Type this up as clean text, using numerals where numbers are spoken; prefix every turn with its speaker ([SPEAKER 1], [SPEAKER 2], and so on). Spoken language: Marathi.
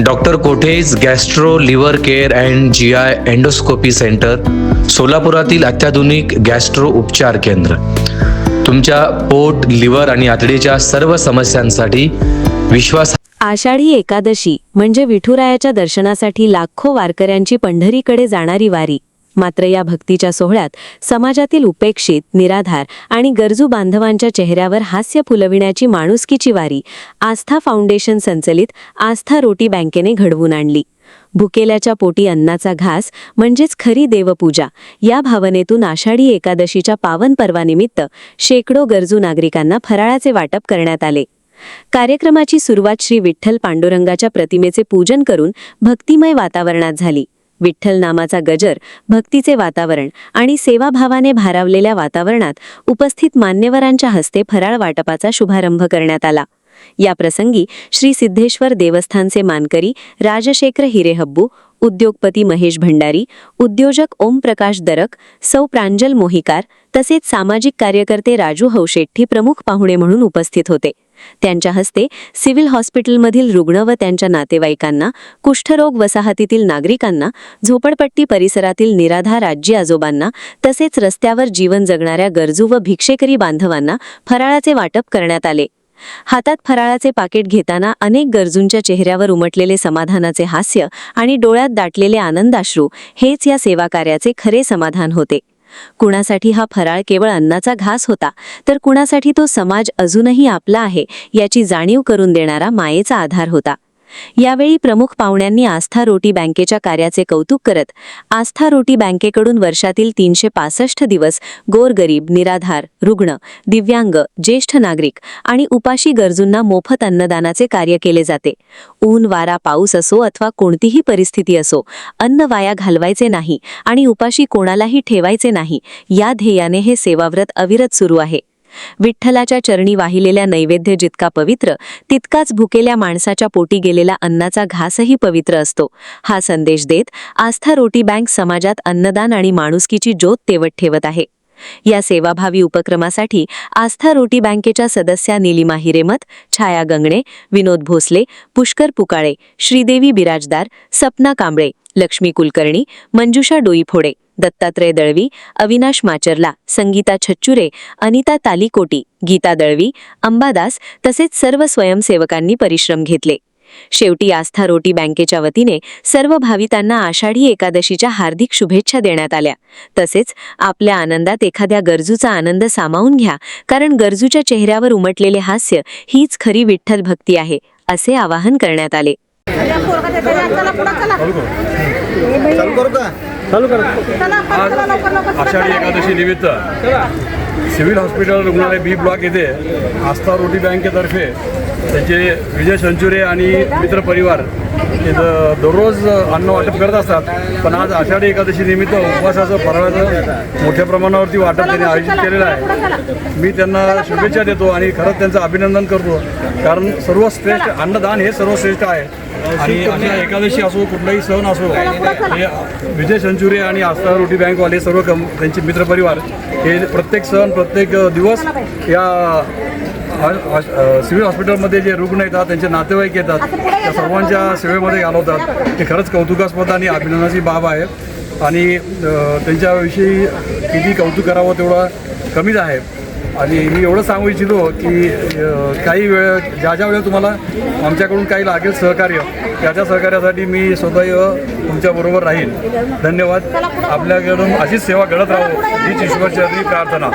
[SPEAKER 1] डॉक्टर कोठेज gastro liver care and GI endoscopy centre, सोलापुरातील अत्याधुनिक गॅस्ट्रो उपचार केंद्र. तुमच्या पोट, लिव्हर आणि आतडीच्या सर्व समस्यांसाठी विश्वास.
[SPEAKER 2] आषाढी एकादशी म्हणजे विठुरायाच्या दर्शनासाठी लाखो वारकऱ्यांची पंढरीकडे जाणारी वारी. मात्र या भक्तीच्या सोहळ्यात समाजातील उपेक्षित, निराधार आणि गरजू बांधवांच्या चेहऱ्यावर हास्य फुलविण्याची माणुसकीची वारी आस्था फाउंडेशन संचलित आस्था रोटी बँकेने घडवून आणली. भुकेल्याच्या पोटी अन्नाचा घास म्हणजेच खरी देवपूजा या भावनेतून आषाढी एकादशीच्या पावन पर्वानिमित्त शेकडो गरजू नागरिकांना फराळाचे वाटप करण्यात आले. कार्यक्रमाची सुरुवात श्री विठ्ठल पांडुरंगाच्या प्रतिमेचे पूजन करून भक्तिमय वातावरणात झाली. विठ्ठल नामाचा गजर, भक्तीचे वातावरण आणि सेवाभावाने भारावलेल्या वातावरणात उपस्थित मान्यवरांच्या हस्ते फराळ वाटपाचा शुभारंभ करण्यात आला. या प्रसंगी श्री सिद्धेश्वर देवस्थानचे मानकरी राजशेखर हिरेहब्बू, उद्योगपती महेश भंडारी, उद्योजक ओमप्रकाश दरक, सौ प्रांजल मोहिकार तसेच सामाजिक कार्यकर्ते राजू हौशेट्टी प्रमुख पाहुणे म्हणून उपस्थित होते. त्यांच्या हस्ते सिव्हिल हॉस्पिटलमधील रुग्ण व त्यांच्या नातेवाईकांना, कुष्ठरोग वसाहतीतील नागरिकांना, झोपडपट्टी परिसरातील निराधार आजी आजोबांना तसेच रस्त्यावर जीवन जगणाऱ्या गरजू व भिक्षेकरी बांधवांना फराळाचे वाटप करण्यात आले. हातात फराळाचे पाकिट घेताना अनेक गरजूंच्या चेहऱ्यावर उमटलेले समाधानाचे हास्य आणि डोळ्यात दाटलेले आनंदाश्रू हेच या सेवाकार्याचे खरे समाधान होते. कुणासाठी हा फराळ केवळ अन्नाचा घास होता, तर कुणासाठी तो समाज अजूनही आपला आहे याची जाणीव करून देणारा मायेचा आधार होता. यावेळी प्रमुख पाहुण्यांनी आस्था रोटी बँकेच्या कार्याचे कौतुक करत आस्था रोटी बँकेकडून वर्षातील 365 दिवस गोरगरीब, निराधार, रुग्ण, दिव्यांग, ज्येष्ठ नागरिक आणि उपाशी गरजूंना मोफत अन्नदानाचे कार्य केले जाते. ऊन, वारा, पाऊस असो अथवा कोणतीही परिस्थिती असो, अन्न वाया घालवायचे नाही आणि उपाशी कोणालाही ठेवायचे नाही या ध्येयाने हे सेवाव्रत अविरत सुरू आहे. विठ्ठलाच्या चरणी वाहिलेल्या नैवेद्य जितका पवित्र, तितकाच भुकेल्या माणसाच्या पोटी गेलेला अन्नाचा घासही पवित्र असतो. हा संदेश देत आस्था रोटी बँक समाजात अन्नदान आणि माणुसकीची ज्योत तेवत ठेवत आहे. या सेवाभावी उपक्रमासाठी आस्था रोटी बँकेच्या सदस्या निलिमा हिरेमत, छाया गंगणे, विनोद भोसले, पुष्कर पुकाळे, श्रीदेवी बिराजदार, सपना कांबळे, लक्ष्मी कुलकर्णी, मंजुषा डोईफोडे, दत्तात्रय दळवी, अविनाश माचरला, संगीता छच्चुरे, अनिता तालीकोटी, गीता दळवी, अंबादास तसेच सर्व स्वयंसेवकांनी परिश्रम घेतले. शेवटी आस्था रोटी बँकेच्या वतीने सर्व भाविकांना आषाढी एकादशीच्या हार्दिक शुभेच्छा देण्यात आल्या. तसेच आपल्या आनंदात एखाद्या गरजूचा आनंद सामावून घ्या, कारण गरजूच्या चेहऱ्यावर उमटलेले हास्य हीच खरी विठ्ठल भक्ती आहे, असे आवाहन करण्यात आले.
[SPEAKER 3] आषाढी एकादशी निमित्त सिव्हिल हॉस्पिटल रुग्णालय B ब्लॉक येथे आस्था रोटी बँकेतर्फे त्यांचे विजय संचुरे आणि मित्र परिवार हे दररोज अन्न वाटप करत असतात. पण आज आषाढी एकादशी निमित्त उपवासाचं फराळाचं मोठ्या प्रमाणावरती वाटप त्यांनी आयोजित केलेलं आहे. मी त्यांना शुभेच्छा देतो आणि खरंच त्यांचं अभिनंदन करतो, कारण सर्वश्रेष्ठ अन्नदान हे सर्वश्रेष्ठ आहे. आणि अशा एकादशी असो, कुठलाही सण असो, हे विजय संचुरे आणि आस्था रोटी बँकवाले सर्व त्यांचे मित्रपरिवार हे प्रत्येक सण, प्रत्येक दिवस या सिव्हिल हॉस्पिटलमध्ये जे रुग्ण येतात, त्यांचे नातेवाईक येतात, त्या सर्वांच्या सेवेमध्ये घालवतात. हे खरंच कौतुकास्पद आणि अभिनंदनाची बाब आहे. आणि त्यांच्याविषयी किती कौतुक करावं तेवढं कमीच आहे. आणि मी एवढं सांगू इच्छितो की काही वेळ ज्या वेळेला तुम्हाला आमच्याकडून काही लागेल सहकार्य, त्याच्या सहकार्यासाठी मी स्वतः तुमच्याबरोबर राहील. धन्यवाद. आपल्याकडून अशीच सेवा घडत राहो हीच ईश्वरचरणी प्रार्थना.